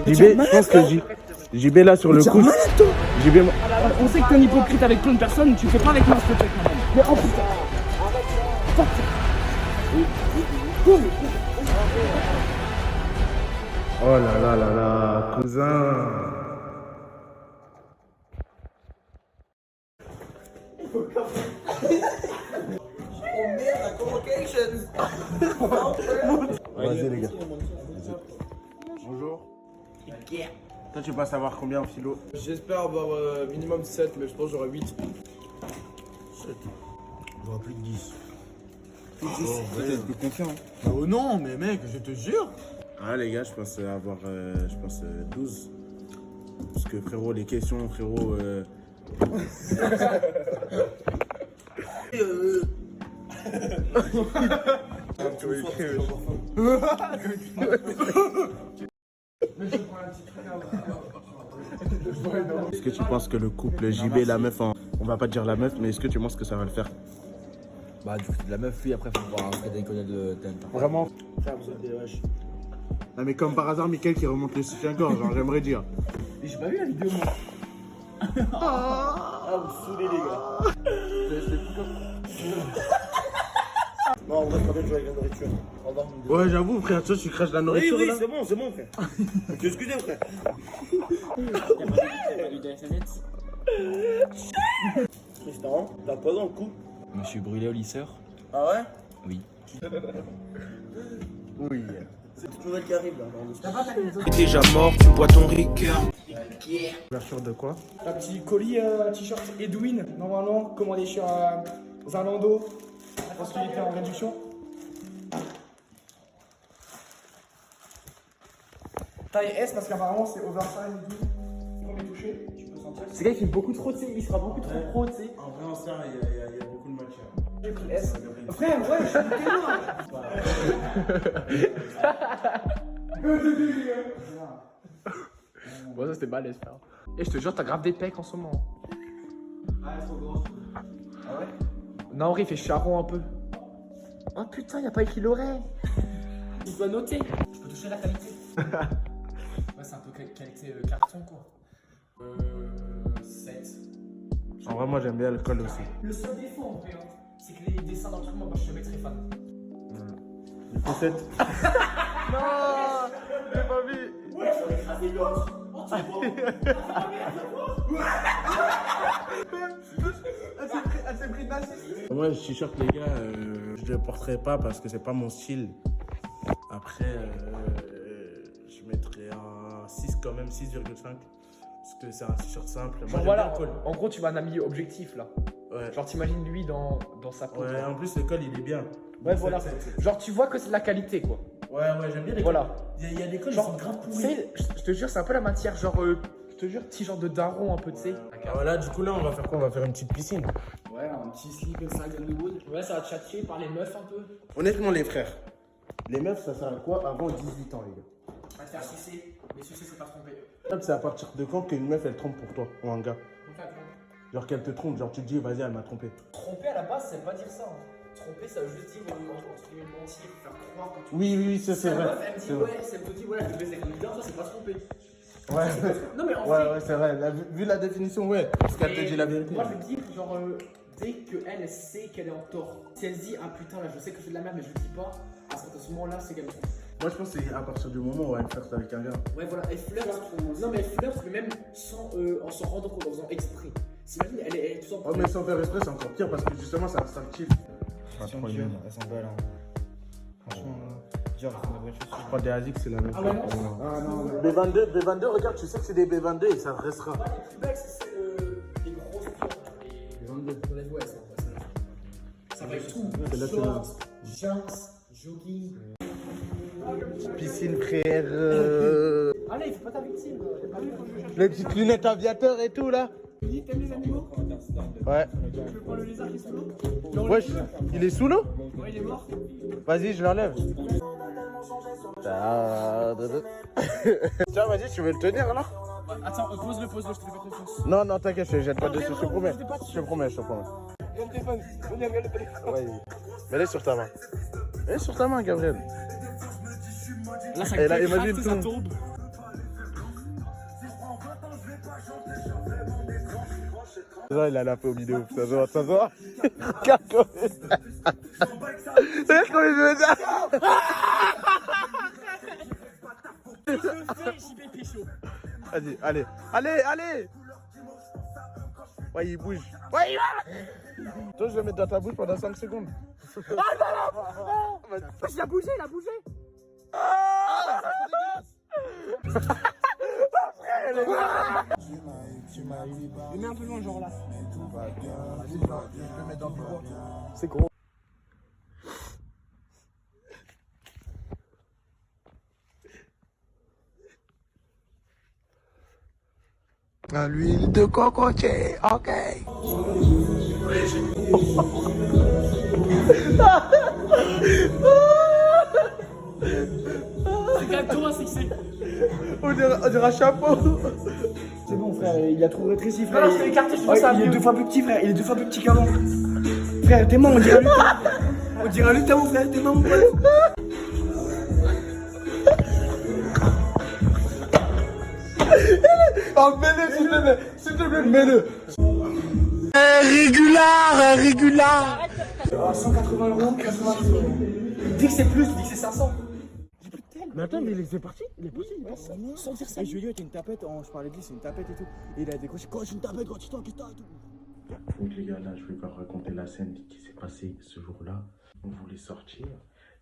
JB, je pense que JB là sur le coup. JB, On sait que t'es un hypocrite avec plein de personnes, tu fais pas avec moi, s'il te plaît, quand même. Mais oh putain. oh là là là là, cousin. Vas-y les gars. Bonjour. Toi tu passes savoir combien en philo? J'espère avoir minimum 7, mais je pense que j'aurai 8. 7. J'aurai plus de 10. T'es confiant. Oh non, mais mec, je te jure. Ah les gars, je pense avoir 12. Parce que frérot, les questions, frérot. Est-ce que tu penses que le couple JB et la meuf, on va pas dire la meuf, mais est-ce que tu penses que ça va le faire? Bah, du coup, la meuf, lui, après, faut voir Frédéric Connell de thème. Vraiment? Frère, vous êtes des wesh. Non mais comme par hasard, Mickaël qui remonte le soutien-gorge, genre j'aimerais dire. Mais j'ai pas vu la vidéo, moi. Ah, vous saoulez, les gars. Non, on va pas bien jouer avec la nourriture. Ouais, j'avoue, frère, toi tu craches la nourriture là. c'est bon, frère. Je te excusez, frère. Tristan, t'as pas dans le coup? Je me suis brûlé au lisseur. Ah ouais? Oui. Oui. C'est toute nouvelle qui arrive là. Déjà mort, tu bois ton Ricard. Ouverture de quoi? Un petit colis, t-shirt Edwin, normalement, commandé chez Zalando, parce qu'il était en réduction. Taille S, parce qu'apparemment c'est oversize et tout. Premier touché, tu peux sentir. Ce gars il fait beaucoup trop, tu sais, il sera beaucoup trop pro, tu sais. En vrai, en ça, il y a beaucoup de matière. J'ai pris S. Frère, ouais, je suis bon, ça c'était balèze, frère. Et je te jure, t'as grave des pecs en ce moment. Ah, trop gros. Ah ouais? Non, en vrai, il fait charron un peu. Oh putain, y'a pas écrit l'oreille. Tu dois noter. Je peux toucher la qualité. Ouais, c'est un peu qualité carton, quoi. 7. En vrai, moi j'aime bien le col aussi. Le seul défaut, en vrai, hein, c'est que les dessins dans le truc, moi, je te mettrais fan. Il fait 7. Non, j'ai pas vu. Ouais, je vais écraser l'autre. Oh, tu Elle s'est pris de naziste. Moi, je t-shirt, les gars, je le porterai pas parce que c'est pas mon style. Après, je mettrais un 6 quand même, 6,5. Parce que c'est un t-shirt simple. Moi, Genre j'aime voilà, bien le col. en gros, tu m'as un ami objectif là. Ouais. Genre, t'imagines lui dans sa peau. Ouais, en plus, le col, il est bien. Ouais, Donc, voilà. Genre, tu vois que c'est de la qualité, quoi. Ouais, j'aime bien les cols. Voilà. Il y a des cols, ils Genre, sont grave tu pourris. sais, je te jure, c'est un peu la matière, genre, je te jure, petit genre de daron un peu, tu sais. Ah, voilà, du coup, là, on va faire quoi? On va faire une petite piscine. Ouais, un petit slip inside on the wood. Ouais, ça va te chatcher par les meufs un peu. Honnêtement, les frères, les meufs, ça sert à quoi avant 18 ans, les gars? Va te faire sucer. Les sucer, c'est pas tromper. C'est à partir de quand qu'une meuf, elle trompe pour toi, ou un gars? Genre qu'elle te trompe, genre tu te dis, vas-y, elle m'a trompé. Tromper à la base, ça veut pas dire ça. Hein. Tromper, ça veut juste dire entre guillemets mentir, faire croire que tu. Oui, ça c'est La vrai. meuf, elle me dit, ouais, si elle te dit, voilà, je te baise avec un leader, ça c'est pas tromper. Ouais, Non, mais en fait. ouais, c'est vrai. Vu la définition, ouais. Parce qu'elle te dit la vérité. Moi, je veux dire, genre, dès qu'elle sait qu'elle est en tort, si elle se dit, ah putain, là, je sais que je fais de la merde, mais je le dis pas, à ce moment-là, c'est qu'elle me trompe. Moi, je pense que c'est à partir du moment où elle flirte avec un gars. Ouais, voilà, elle flirte. Non, mais elle flirte, mais même sans en s'en rendre compte, en faisant exprès. S'imagine, elle est tout Oh, mais sans faire exprès, c'est encore pire parce que justement, c'est instinctif. Elles sont dures, elles sont belles. Hein. Franchement, genre, elles font des vraies chaussures. Je crois des ASICS, c'est la même Ah chose. ouais, non. Ah non. B22, regarde, tu sais que c'est des B22 et ça restera. Ouais, les plus belles, c'est les grosses filles. Les 22. Ouais, ça va avec tout. C'est là, Shorts, jeans, jogging. Piscine, frère. Allez, fais pas ta victime. J'ai pas vu quand je cherche. Les petites lunettes aviateurs et tout là. T'aimes les animaux? Ouais. Tu veux prendre le lézard qui est sous l'eau? Wesh, il est sous l'eau? Ouais, il est mort. Vas-y, je l'enlève. Tiens, vas-y, tu veux le tenir là? Attends, pose-le, je te fais pas confiance. Non, t'inquiète, je te jette pas dessus, je te promets. Je te promets. Regarde le téléphone. Regarde le téléphone. Ouais. Mets-le sur ta main. Mets-le sur ta main, Gabriel. Là, ça Et là, craque, imagine ça tout. tombe. Ça, il a la phobie de ouf, ça se voit, ça se voit. Regarde comme il... Regarde comme il veut dire. Vas-y, allez, allez, allez. Ouais, il bouge. Ouais, il va. Toi, je vais le mettre dans ta bouche pendant 5 secondes. Il a bougé, il a bougé. Il met un peu loin, genre là. C'est gros. À l'huile de cocotier, ok. Regarde comment c'est que c'est. On dirait un chapeau. C'est bon, frère, il a trop rétréci, frère. Non, je fais écarter, je Ouais, pense à il est mieux. 2 fois plus petit, frère. Il est 2 fois plus petit qu'avant. Frère, t'es mort, on dirait lui. On dirait lui, t'es mon frère, t'es mort, mon pote. Oh, mets-le, s'il te plaît. S'il te plaît, mets-le. Régular. 180 €, 80 €. Dis que c'est plus, dis que c'est 500. Mais attends, mais il est parti. Il est parti. Sans dire ça. Julio, t'as une tapette. Je parlais de lui, c'est une tapette et tout. Et il a décroché. Quoi, j'ai une tapette, quand tu t'en qu'est-ce que t'as et tout. Donc les gars, là, je vais vous raconter la scène qui s'est passée ce jour-là. On voulait sortir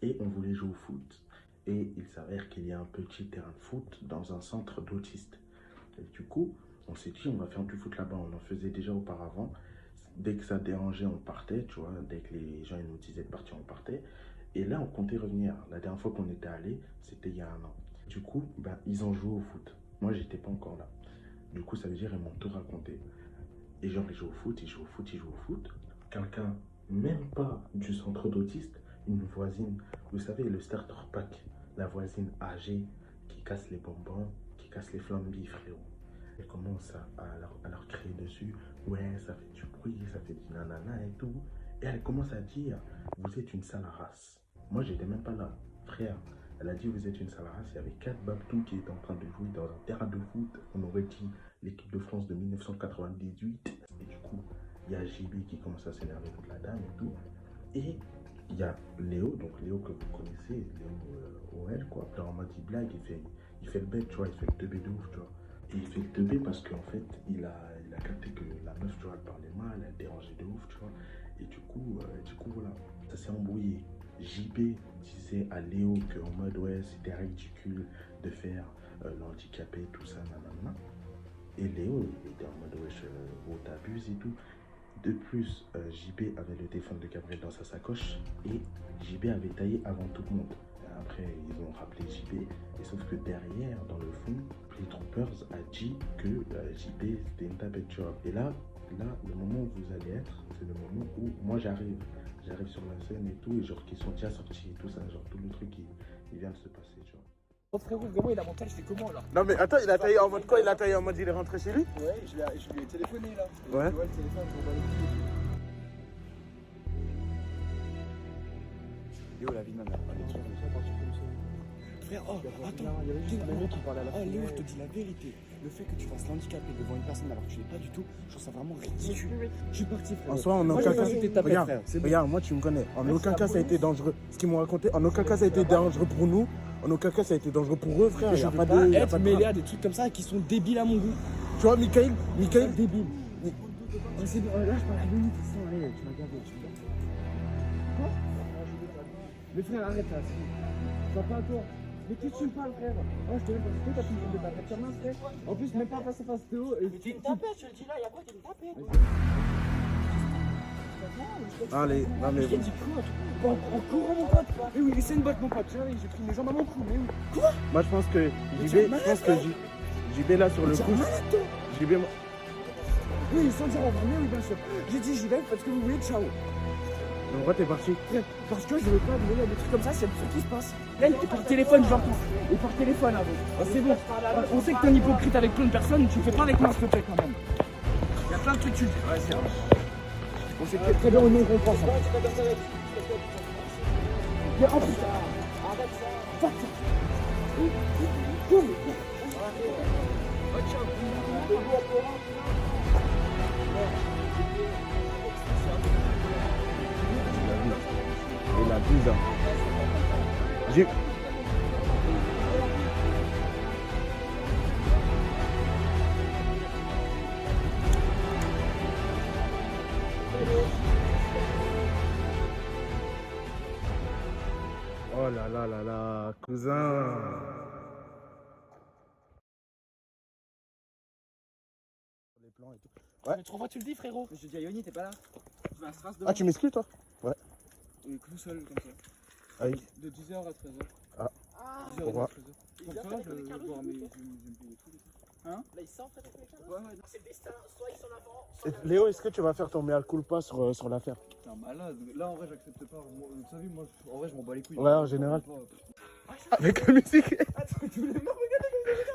et on voulait jouer au foot. Et il s'avère qu'il y a un petit terrain de foot dans un centre d'autistes. Et du coup, on s'est dit, on va faire du foot là-bas. On en faisait déjà auparavant. Dès que ça dérangeait, on partait, tu vois. Dès que les gens ils nous disaient de partir, on partait. Et là, on comptait revenir. La dernière fois qu'on était allé, c'était il y a 1 an. Du coup, bah, ils ont joué au foot. Moi, j'étais pas encore là. Du coup, ça veut dire qu'ils m'ont tout raconté. Et genre, ils jouent au foot, ils jouent au foot, ils jouent au foot. Quelqu'un, même pas du centre d'autistes, une voisine, vous savez, le starter pack, la voisine âgée qui casse les bonbons, qui casse les flambis, frérot. Elle commence à leur crier dessus. Ouais, ça fait du bruit, ça fait du nanana et tout. Et elle commence à dire, vous êtes une sale race. Moi, j'étais même pas là, frère. Elle a dit, vous êtes une sale race. Il y avait 4 babtous qui étaient en train de jouer dans un terrain de foot. On aurait dit l'équipe de France de 1998. Et du coup, il y a JB qui commence à s'énerver contre la dame et tout. Et il y a Léo, donc Léo que vous connaissez, Léo OL, quoi. Dans en mode il blague, il fait le bête, tu vois, il fait le teubé de ouf, tu vois. Et il fait le teubé parce qu'en fait, il a capté que la meuf, tu vois, elle parlait mal, elle dérangeait de ouf, tu vois. Et du coup, voilà, ça s'est embrouillé. JB disait à Léo qu'en mode, ouais, c'était ridicule de faire l'handicapé, tout ça, nanana. Et Léo, il était en mode, wesh, oh, t'abuses et tout. De plus, JB avait le téléphone de Gabriel dans sa sacoche et JB avait taillé avant tout le monde. Après, ils ont rappelé JB, et sauf que derrière, dans le fond, Playtroopers a dit que JB c'était une tapette, tu vois. Et là, le moment où vous allez être, c'est le moment où moi j'arrive sur la scène et tout, et genre qu'ils sont déjà sortis et tout ça, genre tout le truc il vient de se passer, tu vois. Oh frérot, vraiment, il a monté, c'est comment là? Non, mais attends, il a taillé en mode quoi? Il a taillé en mode il est rentré chez lui? Ouais, je lui ai téléphoné là. Ouais. Tu vois le téléphone, je m'en bats les couilles. Léo, la vie de ma mère. Frère, oh, attends, il y avait juste un mec qui parlait à la fin. Léo, je te dis la vérité. Le fait que tu fasses l'handicapé devant une personne alors que tu l'es pas du tout, je trouve ça vraiment ridicule. Je suis parti, frère. En soi, en Moi, aucun j'ai cas. pas vu tes tapettes, Regarde, frère. C'est bon. regarde, moi tu me connais. En Ouais, aucun c'est cas la ça a été police. dangereux. Ce qu'ils m'ont raconté, en aucun cas ça a été dangereux pour nous. En aucun cas ça a été dangereux pour eux, frère. Je Y a veux pas pas de. y a être pas de mêlé drame. à des trucs comme ça qui sont débiles à mon goût. Tu vois, Michael, Débile. C'est bon, là, je parle à minutes. Allez, tu m'as gardé. Quoi? Mais frère, arrête là. Ça pas à toi. Mais qu'est-ce que tu me parles, frère? Oh, je te dis parce que t'as plus de tapette sur main, frère. En plus, même pas face à face Théo. Mais t'es une tapette, je le dis là, y'a quoi? T'es une tapette. Allez, non mais. J'ai dit quoi? En courant, mon pote. Mais oui, c'est une botte, mon pote. J'ai pris mes jambes à mon cou. Mais oui. Quoi? Moi je pense que JB là sur le coup. JB. Oui, sans dire au revoir. Mais oui, bien sûr. J'ai dit j'y vais parce que vous voulez, ciao. Pourquoi t'es parti? Parce que je veux pas donner des trucs comme ça, c'est le truc qui se passe. Là, il était par téléphone, j'entends. Et par téléphone avant. Ah, c'est bon. On sait que t'es un hypocrite avec plein de personnes, tu fais pas avec moi, s'il te plaît, quand même. Il y a plein de trucs que tu dis. Ouais, c'est vrai. On sait très bien où nous on comprend ça. Mais en plus, arrête ça. Fuck ça. Il abuse. Hein. J'ai... Oh là là là là, cousin. Les plans et tout. Ouais. Mais 3 fois tu le dis, frérot. Je dis à Yoni, t'es pas là. Tu vas à Stras Ah, tu m'exclus, toi? Ouais. tout seul comme ça. Ah oui. De 10h à 13h. Ah. 10h Pourquoi? à 13h. Comme ça, je vais voir mes trucs. Hein? Là, il sort, frère, avec les carreaux. Ouais. C'est le destin. Soit ils sont en avant, soit Léo, est-ce que tu vas faire ton mea culpa sur l'affaire? T'es un malade. Là, en vrai, j'accepte pas. Vous savez, moi, en vrai, je m'en bats les couilles. Ouais, en général. Pas. Avec la musique. Attends, tu voulais pas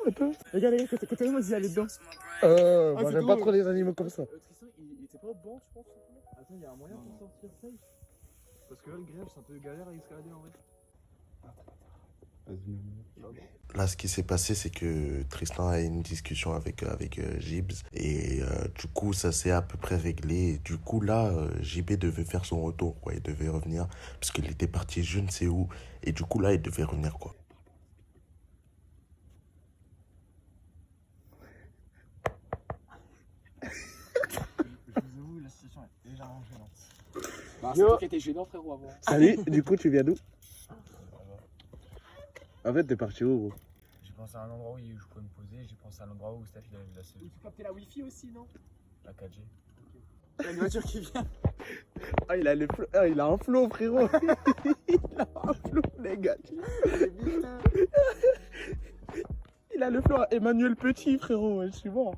Attends. regarder, les gars, quand moi, j'y allais dedans. Moi, c'est j'aime drôle. pas trop les animaux comme ça. Tristan, il était pas au banc, je pense. Attends, il y a un moyen pour sortir safe. Parce que là, le grève, c'est un peu galère à escalader en vrai. Là, ce qui s'est passé, c'est que Tristan a eu une discussion avec Gibbs. Et du coup, ça s'est à peu près réglé. Et du coup, là, JB devait faire son retour, quoi. Il devait revenir. Parce qu'il était parti je ne sais où. Et du coup, là, il devait revenir, quoi. Je vous avoue, la situation est légèrement gênante. Bah, c'est toi qui étais gênant, frérot, avant. Salut, du coup, tu viens d'où? En fait, t'es parti où, gros? J'ai pensé à un endroit où je pouvais me poser, j'ai pensé à un endroit où Steph il avait la Il faut capter la wifi aussi, non? la 4G. Il y a une voiture qui vient. Ah, il a un flow, frérot. Il a un flow négatif. Il a le flow à Emmanuel Petit, frérot. Ouais, je suis mort.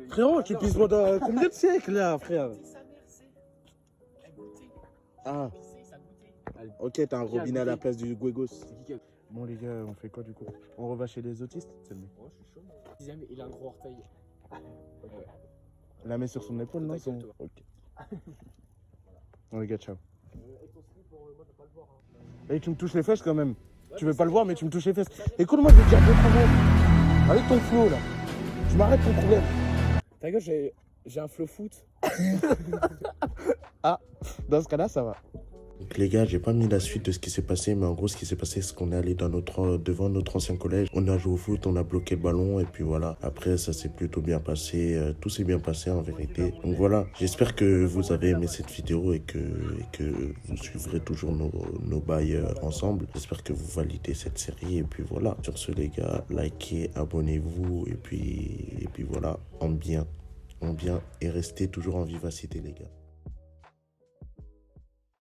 Frérot, tu pisses pendant combien de siècles, là, frère? C'est sa mère, c'est. Elle goûtait. Ah, Pisser, ça goûtait. ok, t'as un Qui a robinet à la goûté? place du Guegos. Bon, les gars, on fait quoi, du coup? On reva chez les autistes? C'est le mec. Oh, je suis chaud. Dixième, il a un gros orteil. La met sur son épaule, non? T'inquiète, toi. Ok. Bon, les gars, ciao. Et tu me touches les fesses quand même. Tu veux pas le voir, mais tu me touches les fesses. Écoute-moi, je vais te dire 2-3 mots. Avec ton flow, là. Tu m'arrêtes ton problème. Ta gueule, j'ai un flow foot. Ah, dans ce cas-là, ça va. Donc les gars, j'ai pas mis la suite de ce qui s'est passé, mais en gros, ce qui s'est passé, c'est qu'on est allé devant notre ancien collège. On a joué au foot, on a bloqué le ballon, et puis voilà. Après, ça s'est plutôt bien passé. Tout s'est bien passé, en vérité. Donc voilà, j'espère que vous avez aimé cette vidéo et que vous suivrez toujours nos bails ensemble. J'espère que vous validez cette série, et puis voilà. Sur ce, les gars, likez, abonnez-vous, et puis voilà, en bien, et restez toujours en vivacité, les gars.